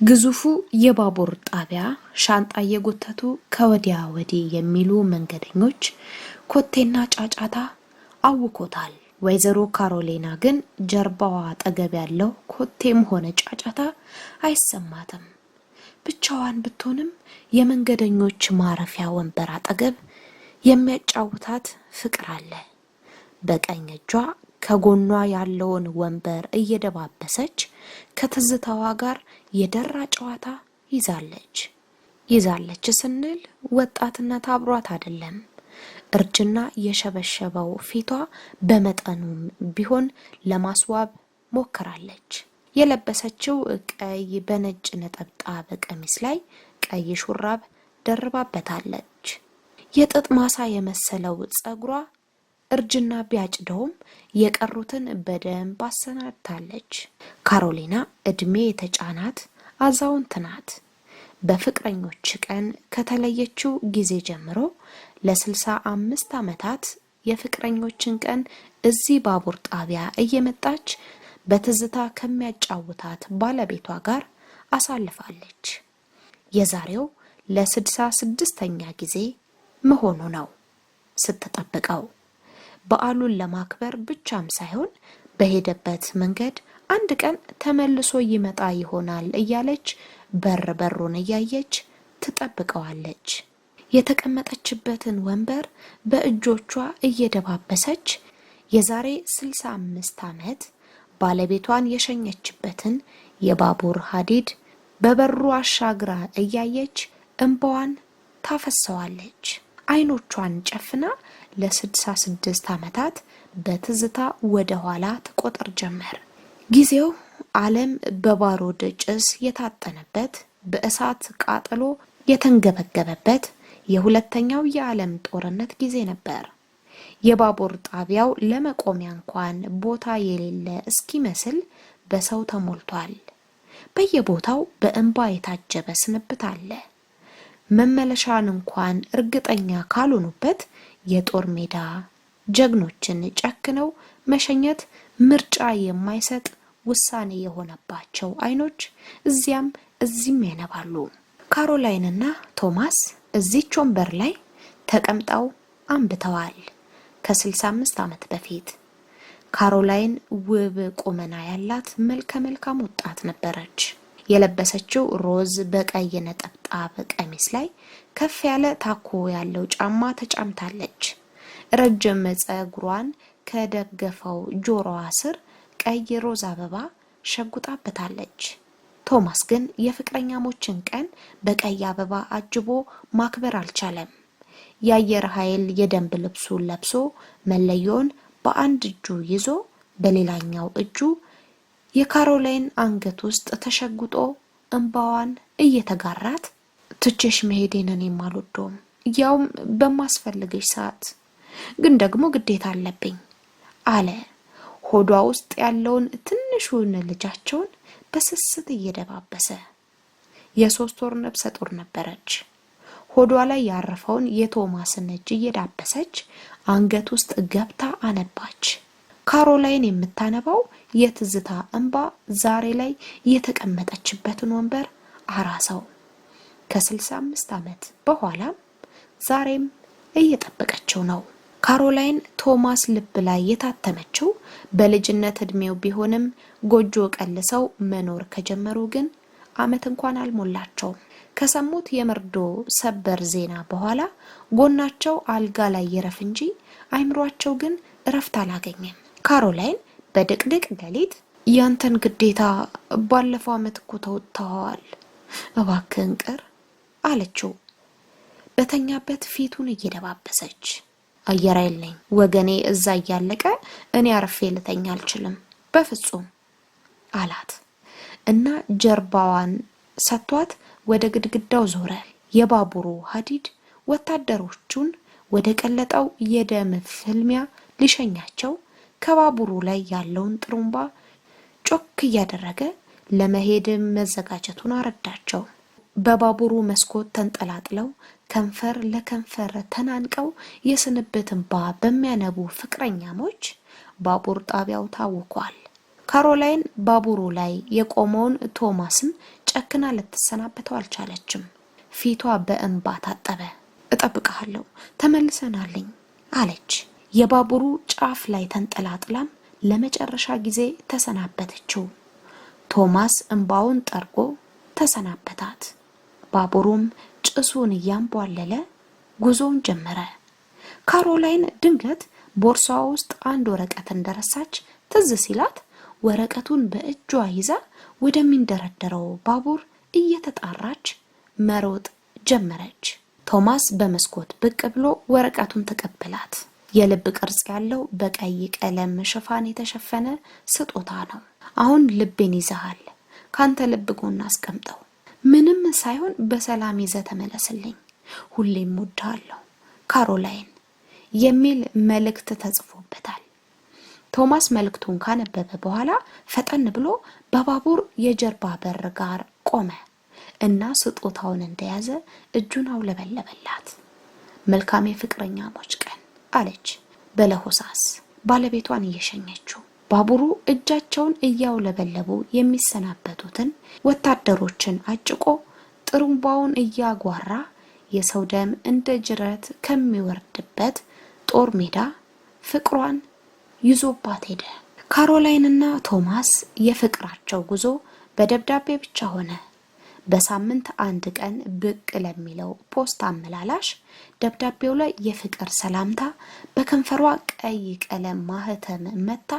ግዙፉ የባቡር ጣቢያ ሻንጣ እየጎተቱ ከወዲያ ወዲህ የሚሉ መንገደኞች ኮቴና ጫጫታ አውኮታል። ወይዘሮ ካሮሊና ግን ጀርባዋ አጠገብ ያለው ኮቴም ሆነ ጫጫታ አይሰማትም። ብቻዋን ብትሆንም የመንገደኞች ማረፊያ ወንበር አጠገብ የሚያጫውታት ፍቅር አለ። በቀኝ እጇ ከጎኗ ያለውን ወንበር እየደባበሰች ከትዝታዋ ጋር የደራ ጨዋታ ይዛለች ስንል ወጣትነት አብሯት አይደለም። እርጅና የሸበሸበው ፊቷ በመጠኑም ቢሆን ለማስዋብ ሞክራለች። የለበሰችው ቀይ በነጭ ነጠብጣብ ቀሚስ ላይ ቀይ ሹራብ ደርባበታለች። የጥጥ ማሳ የመሰለው ጸጉሯ እርጅና ቢያጭደውም የቀሩትን በደንብ አሰናድታለች። ካሮሊና እድሜ የተጫናት አዛውንት ናት። በፍቅረኞች ቀን ከተለየችው ጊዜ ጀምሮ ለ65 ዓመታት የፍቅረኞችን ቀን እዚህ ባቡር ጣቢያ እየመጣች በትዝታ ከሚያጫውታት ባለቤቷ ጋር አሳልፋለች። የዛሬው ለ66ኛ ጊዜ መሆኑ ነው ስትጠብቀው። በዓሉን ለማክበር ብቻም ሳይሆን በሄደበት መንገድ አንድ ቀን ተመልሶ ይመጣ ይሆናል እያለች በሩን እያየች ትጠብቀዋለች። የተቀመጠችበትን ወንበር በእጆቿ እየደባበሰች የዛሬ 65 ዓመት ባለቤቷን የሸኘችበትን የባቡር ሐዲድ በበሩ አሻግራ እያየች እንባዋን ታፈሰዋለች። አይኖቿን ጨፍና ለ66 ዓመታት በትዝታ ወደ ኋላ ተቆጥር ጀመር። ጊዜው ዓለም በባሩድ ጭስ የታጠነበት፣ በእሳት ቃጠሎ የተንገበገበበት የሁለተኛው የዓለም ጦርነት ጊዜ ነበር። የባቡር ጣቢያው ለመቆሚያ እንኳን ቦታ የሌለ እስኪመስል በሰው ተሞልቷል። በየቦታው በእንባ የታጀበ ስንብት አለ። መመለሻን እንኳን እርግጠኛ ካልሆኑበት የጦር ሜዳ ጀግኖችን ጨክነው መሸኘት ምርጫ የማይሰጥ ውሳኔ የሆነባቸው አይኖች እዚያም እዚህም ያነባሉ። ካሮላይንና ቶማስ እዚች ወንበር ላይ ተቀምጠው አንብተዋል። ከ65 ዓመት በፊት ካሮላይን ውብ ቁመና ያላት መልከ መልካም ወጣት ነበረች። የለበሰችው ሮዝ በቀይ ነጠብጣብ ቀሚስ ላይ ከፍ ያለ ታኮ ያለው ጫማ ተጫምታለች። ረጅም ጸጉሯን ከደገፈው ጆሮዋ ስር ቀይ ሮዝ አበባ ሸጉጣበታለች። ቶማስ ግን የፍቅረኛሞችን ቀን በቀይ አበባ አጅቦ ማክበር አልቻለም። የአየር ኃይል የደንብ ልብሱን ለብሶ መለዮን በአንድ እጁ ይዞ በሌላኛው እጁ የካሮላይን አንገት ውስጥ ተሸጉጦ እንባዋን እየተጋራት ትቼሽ መሄዴን እኔም አልወደውም፣ ያውም በማስፈልግሽ ሰዓት፣ ግን ደግሞ ግዴታ አለብኝ አለ። ሆዷ ውስጥ ያለውን ትንሹን ልጃቸውን በስስት እየደባበሰ። የ3 ወር ነፍሰ ጡር ነበረች። ሆዷ ላይ ያረፈውን የቶማስን እጅ እየዳበሰች አንገት ውስጥ ገብታ አነባች። ካሮላይን የምታነባው የትዝታ እንባ ዛሬ ላይ የተቀመጠችበትን ወንበር አራሰው። ከ65 ዓመት በኋላም ዛሬም እየጠበቀችው ነው። ካሮላይን ቶማስ ልብ ላይ የታተመችው በልጅነት እድሜው ቢሆንም ጎጆ ቀልሰው መኖር ከጀመሩ ግን ዓመት እንኳን አልሞላቸውም። ከሰሙት የመርዶ ሰበር ዜና በኋላ ጎናቸው አልጋ ላይ ይረፍ እንጂ አይምሯቸው ግን እረፍት አላገኘም። ካሮላይን በድቅድቅ ሌሊት ያንተን ግዴታ ባለፈው ዓመት እኮ ተወጥተዋል፣ እባክህን ቅር አለችው በተኛበት ፊቱን እየደባበሰች። አየር ኃይል ነኝ ወገኔ፣ እዛ እያለቀ እኔ አርፌ ልተኛ አልችልም በፍጹም አላት እና ጀርባዋን ሰጥቷት ወደ ግድግዳው ዞረ። የባቡሩ ሐዲድ ወታደሮቹን ወደ ቀለጠው የደም ፍልሚያ ሊሸኛቸው ከባቡሩ ላይ ያለውን ጥሩምባ ጮክ እያደረገ ለመሄድ መዘጋጀቱን አረዳቸው። በባቡሩ መስኮት ተንጠላጥለው ከንፈር ለከንፈር ተናንቀው የስንብት እንባ በሚያነቡ ፍቅረኛሞች ባቡር ጣቢያው ታውቋል። ካሮላይን ባቡሩ ላይ የቆመውን ቶማስን ጨክና ልትሰናበተው አልቻለችም። ፊቷ በእንባ ታጠበ። እጠብቅሃለሁ፣ ተመልሰናልኝ አለች። የባቡሩ ጫፍ ላይ ተንጠላጥላም ለመጨረሻ ጊዜ ተሰናበተችው። ቶማስ እንባውን ጠርጎ ተሰናበታት። ባቡሩም ጭሱን እያንቧለለ ጉዞውን ጀመረ። ካሮላይን ድንገት ቦርሳዋ ውስጥ አንድ ወረቀት እንደረሳች ትዝ ሲላት ወረቀቱን በእጇ ይዛ ወደሚንደረደረው ባቡር እየተጣራች መሮጥ ጀመረች። ቶማስ በመስኮት ብቅ ብሎ ወረቀቱን ተቀበላት። የልብ ቅርጽ ያለው በቀይ ቀለም ሽፋን የተሸፈነ ስጦታ ነው። አሁን ልቤን ይዘሃል፣ ካንተ ልብ ጎን አስቀምጠው፣ ምንም ሳይሆን በሰላም ይዘ ተመለስልኝ፣ ሁሌም እወድሃለሁ ካሮላይን የሚል መልእክት ተጽፎበታል። ቶማስ መልእክቱን ካነበበ በኋላ ፈጠን ብሎ በባቡር የጀርባ በር ጋር ቆመ እና ስጦታውን እንደያዘ እጁን አውለበለበላት። መልካም የፍቅረኛሞች ቀን አለች በለሆሳስ ባለቤቷን እየሸኘችው። ባቡሩ እጃቸውን እያውለበለቡ የሚሰናበቱትን ወታደሮችን አጭቆ ጥሩምባውን እያጓራ የሰው ደም እንደ ጅረት ከሚወርድበት ጦር ሜዳ ፍቅሯን ይዞባት ሄደ። ካሮላይንና ቶማስ የፍቅራቸው ጉዞ በደብዳቤ ብቻ ሆነ። በሳምንት አንድ ቀን ብቅ ለሚለው ፖስታ አመላላሽ ደብዳቤው ላይ የፍቅር ሰላምታ በከንፈሯ ቀይ ቀለም ማህተም መታ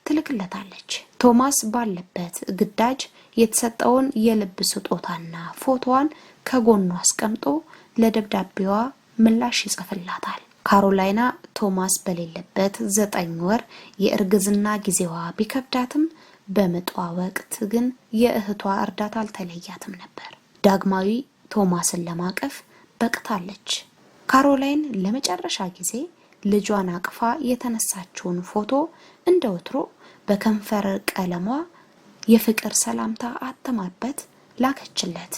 ትልክለታለች። ቶማስ ባለበት ግዳጅ የተሰጠውን የልብ ስጦታና ፎቶዋን ከጎኑ አስቀምጦ ለደብዳቤዋ ምላሽ ይጽፍላታል። ካሮላይና ቶማስ በሌለበት 9 ወር የእርግዝና ጊዜዋ ቢከብዳትም በምጧ ወቅት ግን የእህቷ እርዳታ አልተለያትም ነበር። ዳግማዊ ቶማስን ለማቀፍ በቅታለች። ካሮላይን ለመጨረሻ ጊዜ ልጇን አቅፋ የተነሳችውን ፎቶ እንደ ወትሮ በከንፈር ቀለሟ የፍቅር ሰላምታ አተማበት ላከችለት።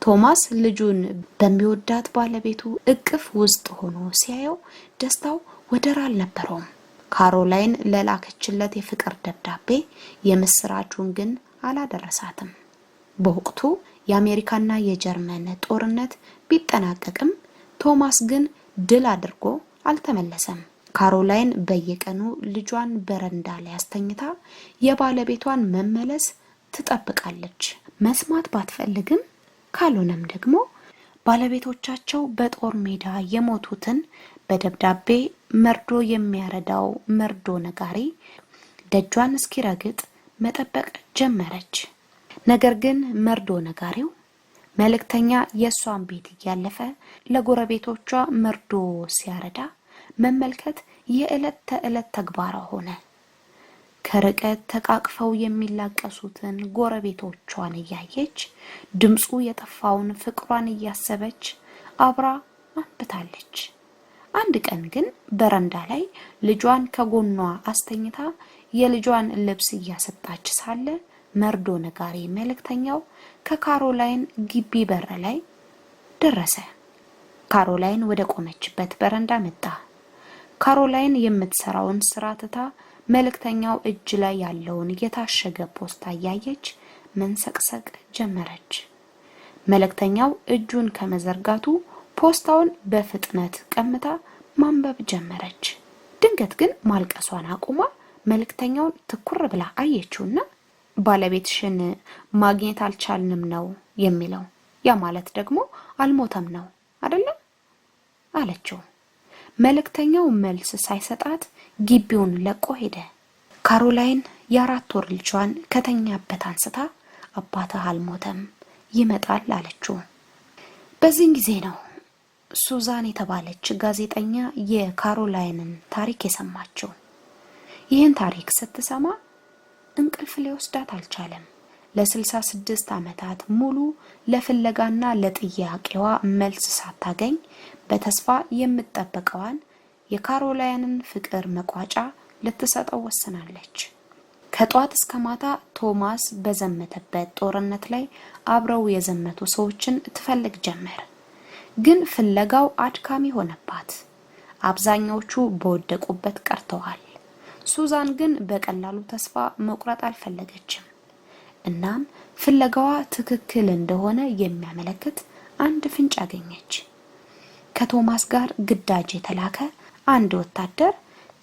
ቶማስ ልጁን በሚወዳት ባለቤቱ እቅፍ ውስጥ ሆኖ ሲያየው ደስታው ወደር አልነበረውም። ካሮላይን ለላከችለት የፍቅር ደብዳቤ የምስራቹን ግን አላደረሳትም። በወቅቱ የአሜሪካና የጀርመን ጦርነት ቢጠናቀቅም ቶማስ ግን ድል አድርጎ አልተመለሰም። ካሮላይን በየቀኑ ልጇን በረንዳ ላይ አስተኝታ የባለቤቷን መመለስ ትጠብቃለች። መስማት ባትፈልግም ካልሆነም ደግሞ ባለቤቶቻቸው በጦር ሜዳ የሞቱትን በደብዳቤ መርዶ የሚያረዳው መርዶ ነጋሪ ደጇን እስኪረግጥ መጠበቅ ጀመረች። ነገር ግን መርዶ ነጋሪው መልእክተኛ የሷን ቤት እያለፈ ለጎረቤቶቿ መርዶ ሲያረዳ መመልከት የዕለት ተዕለት ተግባሯ ሆነ። ከርቀት ተቃቅፈው የሚላቀሱትን ጎረቤቶቿን እያየች ድምጹ የጠፋውን ፍቅሯን እያሰበች አብራ አንብታለች። አንድ ቀን ግን በረንዳ ላይ ልጇን ከጎኗ አስተኝታ የልጇን ልብስ እያሰጣች ሳለ መርዶ ነጋሪ መልእክተኛው ከካሮላይን ግቢ በር ላይ ደረሰ። ካሮላይን ወደ ቆመችበት በረንዳ መጣ። ካሮላይን የምትሰራውን ስራ ትታ መልእክተኛው እጅ ላይ ያለውን የታሸገ ፖስታ እያየች መንሰቅሰቅ ጀመረች። መልእክተኛው እጁን ከመዘርጋቱ ፖስታውን በፍጥነት ቀምታ ማንበብ ጀመረች። ድንገት ግን ማልቀሷን አቁማ መልእክተኛውን ትኩር ብላ አየችውና ባለቤትሽን ማግኘት አልቻልንም ነው የሚለው፣ ያ ማለት ደግሞ አልሞተም ነው አይደለም አለችው። መልእክተኛው መልስ ሳይሰጣት ግቢውን ለቆ ሄደ። ካሮላይን የ4 ወር ልጇን ከተኛበት አንስታ አባትህ አልሞተም ይመጣል አለችው። በዚህን ጊዜ ነው ሱዛን የተባለች ጋዜጠኛ የካሮላይንን ታሪክ የሰማችው። ይህን ታሪክ ስትሰማ እንቅልፍ ሊወስዳት አልቻለም። ለ66 ዓመታት ሙሉ ለፍለጋና ለጥያቄዋ መልስ ሳታገኝ በተስፋ የምትጠብቀዋን የካሮላይንን ፍቅር መቋጫ ልትሰጠው ወስናለች። ከጧት እስከ ማታ ቶማስ በዘመተበት ጦርነት ላይ አብረው የዘመቱ ሰዎችን ትፈልግ ጀመር። ግን ፍለጋው አድካሚ ሆነባት። አብዛኛዎቹ በወደቁበት ቀርተዋል። ሱዛን ግን በቀላሉ ተስፋ መቁረጥ አልፈለገችም። እናም ፍለጋዋ ትክክል እንደሆነ የሚያመለክት አንድ ፍንጭ አገኘች። ከቶማስ ጋር ግዳጅ የተላከ አንድ ወታደር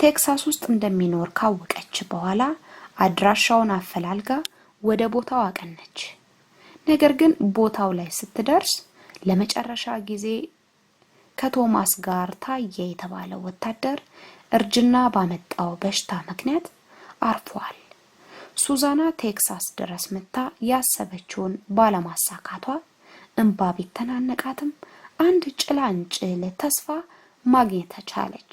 ቴክሳስ ውስጥ እንደሚኖር ካወቀች በኋላ አድራሻውን አፈላልጋ ወደ ቦታው አቀነች። ነገር ግን ቦታው ላይ ስትደርስ ለመጨረሻ ጊዜ ከቶማስ ጋር ታየ የተባለው ወታደር እርጅና ባመጣው በሽታ ምክንያት አርፏል። ሱዛና ቴክሳስ ድረስ መታ ያሰበችውን ባለማሳካቷ እንባ ቢተናነቃትም አንድ ጭላንጭል ተስፋ ማግኘት ቻለች።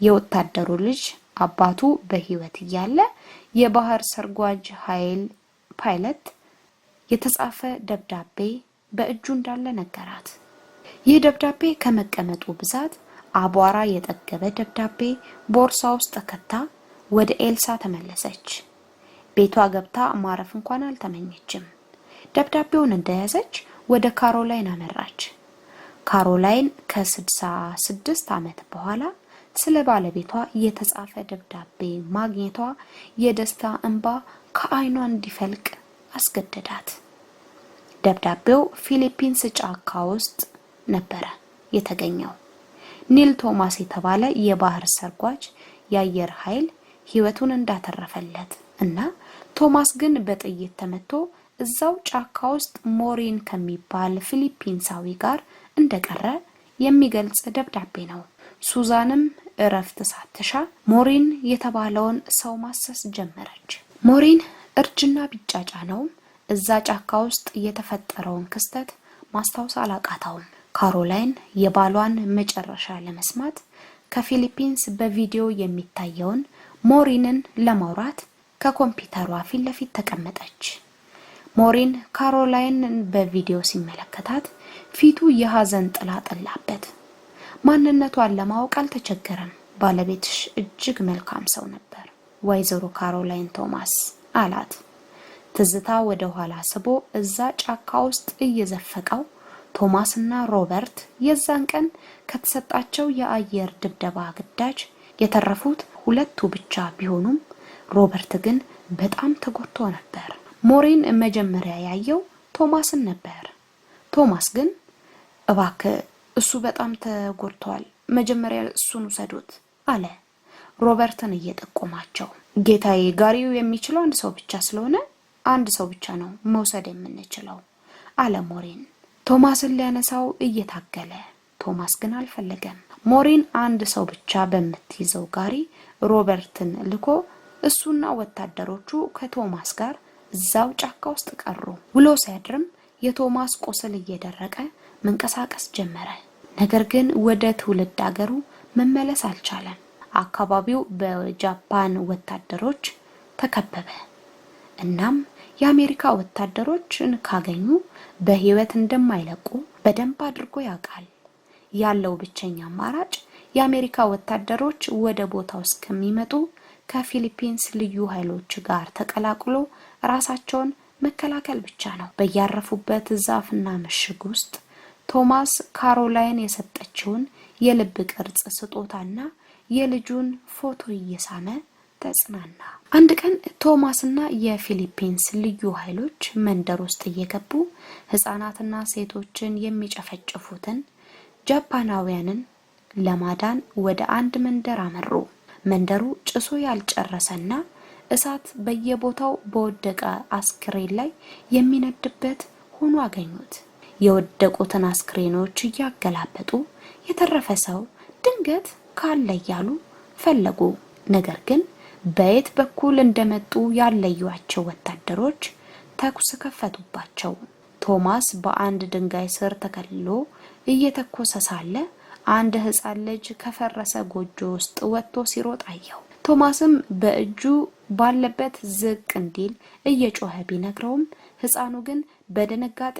የወታደሩ ልጅ አባቱ በህይወት እያለ የባህር ሰርጓጅ ኃይል ፓይለት የተጻፈ ደብዳቤ በእጁ እንዳለ ነገራት። ይህ ደብዳቤ ከመቀመጡ ብዛት አቧራ የጠገበ ደብዳቤ ቦርሳ ውስጥ ከታ ወደ ኤልሳ ተመለሰች። ቤቷ ገብታ ማረፍ እንኳን አልተመኘችም። ደብዳቤውን እንደያዘች ወደ ካሮላይን አመራች። ካሮላይን ከ66 ዓመት በኋላ ስለ ባለቤቷ የተጻፈ ደብዳቤ ማግኘቷ የደስታ እንባ ከዓይኗ እንዲፈልቅ አስገደዳት። ደብዳቤው ፊሊፒንስ ጫካ ውስጥ ነበረ የተገኘው። ኒል ቶማስ የተባለ የባህር ሰርጓጅ የአየር ኃይል ህይወቱን እንዳተረፈለት እና ቶማስ ግን በጥይት ተመቶ እዛው ጫካ ውስጥ ሞሪን ከሚባል ፊሊፒንሳዊ ጋር እንደቀረ የሚገልጽ ደብዳቤ ነው። ሱዛንም እረፍት ሳትሻ ሞሪን የተባለውን ሰው ማሰስ ጀመረች። ሞሪን እርጅና ቢጫጫ ነው እዛ ጫካ ውስጥ የተፈጠረውን ክስተት ማስታወስ አላቃታውም። ካሮላይን የባሏን መጨረሻ ለመስማት ከፊሊፒንስ በቪዲዮ የሚታየውን ሞሪንን ለማውራት ከኮምፒውተሯ ፊት ለፊት ተቀመጠች። ሞሪን ካሮላይንን በቪዲዮ ሲመለከታት ፊቱ የሐዘን ጥላ ጠላበት። ማንነቷን ለማወቅ አልተቸገረም። ባለቤትሽ እጅግ መልካም ሰው ነበር ወይዘሮ ካሮላይን ቶማስ አላት። ትዝታ ወደ ኋላ ስቦ እዛ ጫካ ውስጥ እየዘፈቀው ቶማስና ሮበርት የዛን ቀን ከተሰጣቸው የአየር ድብደባ ግዳጅ የተረፉት ሁለቱ ብቻ ቢሆኑም ሮበርት ግን በጣም ተጎድቶ ነበር። ሞሪን መጀመሪያ ያየው ቶማስን ነበር። ቶማስ ግን እባክህ እሱ በጣም ተጎድቷል፣ መጀመሪያ እሱን ውሰዱት አለ ሮበርትን እየጠቆማቸው። ጌታዬ ጋሪው የሚችለው አንድ ሰው ብቻ ስለሆነ አንድ ሰው ብቻ ነው መውሰድ የምንችለው አለ ሞሪን ቶማስን ሊያነሳው እየታገለ። ቶማስ ግን አልፈለገም። ሞሪን አንድ ሰው ብቻ በመትይዘው ጋሪ ሮበርትን ልኮ እሱና ወታደሮቹ ከቶማስ ጋር እዛው ጫካ ውስጥ ቀሩ። ውሎ ሲያድርም የቶማስ ቁስል እየደረቀ መንቀሳቀስ ጀመረ። ነገር ግን ወደ ትውልድ አገሩ መመለስ አልቻለም። አካባቢው በጃፓን ወታደሮች ተከበበ። እናም የአሜሪካ ወታደሮችን ካገኙ በህይወት እንደማይለቁ በደንብ አድርጎ ያውቃል። ያለው ብቸኛ አማራጭ የአሜሪካ ወታደሮች ወደ ቦታው እስከሚመጡ ከፊሊፒንስ ልዩ ኃይሎች ጋር ተቀላቅሎ ራሳቸውን መከላከል ብቻ ነው። በያረፉበት ዛፍና ምሽግ ውስጥ ቶማስ ካሮላይን የሰጠችውን የልብ ቅርጽ ስጦታና የልጁን ፎቶ እየሳመ ተጽናና። አንድ ቀን ቶማስና የፊሊፒንስ ልዩ ኃይሎች መንደር ውስጥ እየገቡ ህፃናትና ሴቶችን የሚጨፈጭፉትን ጃፓናውያንን ለማዳን ወደ አንድ መንደር አመሩ። መንደሩ ጭሶ ያልጨረሰና እሳት በየቦታው በወደቀ አስክሬን ላይ የሚነድበት ሆኖ አገኙት። የወደቁትን አስክሬኖች እያገላበጡ የተረፈ ሰው ድንገት ካለ እያሉ ፈለጉ። ነገር ግን በየት በኩል እንደመጡ ያለዩዋቸው ወታደሮች ተኩስ ከፈቱባቸው። ቶማስ በአንድ ድንጋይ ስር ተከልሎ እየተኮሰ ሳለ አንድ ህፃን ልጅ ከፈረሰ ጎጆ ውስጥ ወጥቶ ሲሮጥ አየው። ቶማስም በእጁ ባለበት ዝቅ እንዲል እየጮኸ ቢነግረውም ህፃኑ ግን በድንጋጤ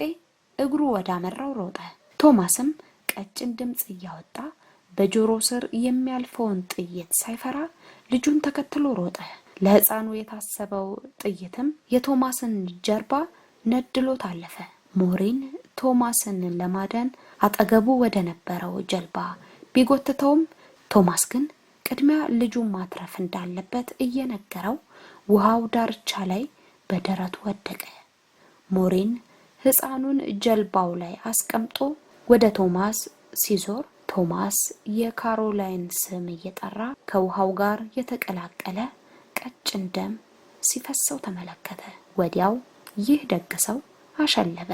እግሩ ወዳመራው ሮጠ። ቶማስም ቀጭን ድምጽ እያወጣ በጆሮ ስር የሚያልፈውን ጥይት ሳይፈራ ልጁን ተከትሎ ሮጠ። ለህፃኑ የታሰበው ጥይትም የቶማስን ጀርባ ነድሎ ታለፈ። ሞሪን ቶማስን ለማዳን አጠገቡ ወደ ነበረው ጀልባ ቢጎትተውም ቶማስ ግን ቅድሚያ ልጁን ማትረፍ እንዳለበት እየነገረው ውሃው ዳርቻ ላይ በደረቱ ወደቀ። ሞሪን ሕፃኑን ጀልባው ላይ አስቀምጦ ወደ ቶማስ ሲዞር ቶማስ የካሮላይን ስም እየጠራ ከውሃው ጋር የተቀላቀለ ቀጭን ደም ሲፈሰው ተመለከተ። ወዲያው ይህ ደግ ሰው አሸለበ።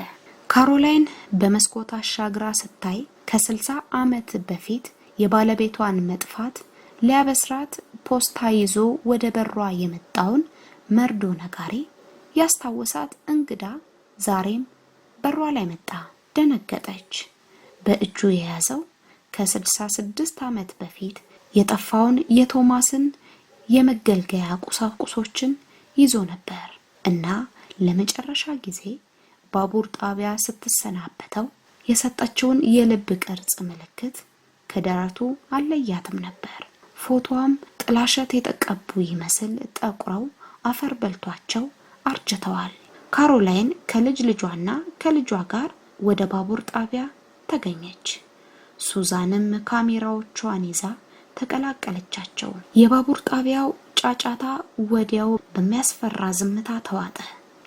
ካሮላይን በመስኮት አሻግራ ስታይ ከ60 ዓመት በፊት የባለቤቷን መጥፋት ሊያበስራት ፖስታ ይዞ ወደ በሯ የመጣውን መርዶ ነጋሪ ያስታወሳት እንግዳ ዛሬም በሯ ላይ መጣ። ደነገጠች። በእጁ የያዘው ከ66 ዓመት በፊት የጠፋውን የቶማስን የመገልገያ ቁሳቁሶችን ይዞ ነበር እና ለመጨረሻ ጊዜ ባቡር ጣቢያ ስትሰናበተው የሰጠችውን የልብ ቅርጽ ምልክት ከደረቱ አለያትም ነበር። ፎቶዋም ጥላሸት የተቀቡ ይመስል ጠቁረው አፈር በልቷቸው አርጅተዋል። ካሮላይን ከልጅ ልጇና ከልጇ ጋር ወደ ባቡር ጣቢያ ተገኘች። ሱዛንም ካሜራዎቿን ይዛ ተቀላቀለቻቸው። የባቡር ጣቢያው ጫጫታ ወዲያው በሚያስፈራ ዝምታ ተዋጠ።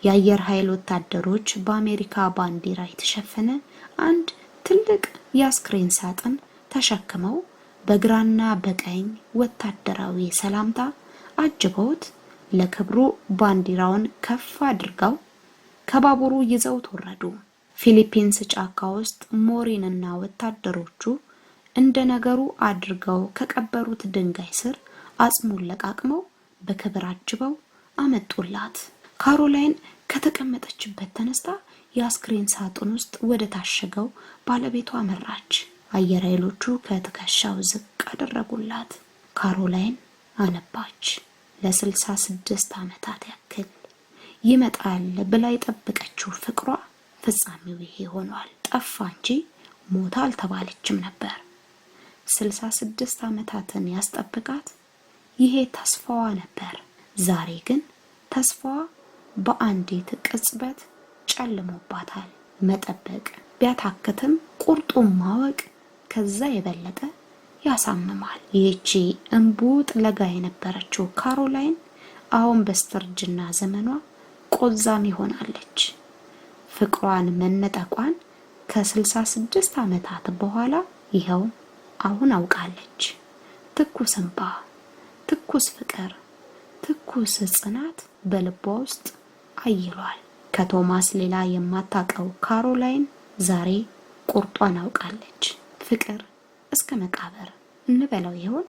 የአየር ኃይል ወታደሮች በአሜሪካ ባንዲራ የተሸፈነ አንድ ትልቅ የአስክሬን ሳጥን ተሸክመው በግራና በቀኝ ወታደራዊ ሰላምታ አጅበውት ለክብሩ ባንዲራውን ከፍ አድርገው ከባቡሩ ይዘው ተወረዱ። ፊሊፒንስ ጫካ ውስጥ ሞሪንና ወታደሮቹ እንደ ነገሩ አድርገው ከቀበሩት ድንጋይ ስር አጽሙን ለቃቅመው በክብር አጅበው አመጡላት። ካሮላይን ከተቀመጠችበት ተነስታ የአስክሬን ሳጥን ውስጥ ወደ ታሸገው ባለቤቷ መራች። አየር ኃይሎቹ ከትከሻው ዝቅ አደረጉላት። ካሮላይን አነባች። ለ66 ዓመታት ያክል ይመጣል ብላ የጠበቀችው ፍቅሯ ፍጻሜው ይሄ ሆኗል። ጠፋ እንጂ ሞታ አልተባለችም ነበር። 66 ዓመታትን ያስጠብቃት ይሄ ተስፋዋ ነበር። ዛሬ ግን ተስፋዋ በአንዲት ቅጽበት ጨልሞባታል። መጠበቅ ቢያታክትም ቁርጡን ማወቅ ከዛ የበለጠ ያሳምማል። ይህቺ እንቡጥ ለጋ የነበረችው ካሮላይን አሁን በስተርጅና ዘመኗ ቆዛም ይሆናለች። ፍቅሯን መነጠቋን ከ66 ዓመታት በኋላ ይኸው አሁን አውቃለች። ትኩስ እንባ፣ ትኩስ ፍቅር፣ ትኩስ ጽናት በልቧ ውስጥ አይሏል። ከቶማስ ሌላ የማታውቀው ካሮላይን ዛሬ ቁርጧን አውቃለች። ፍቅር እስከ መቃብር እንበለው ይሆን?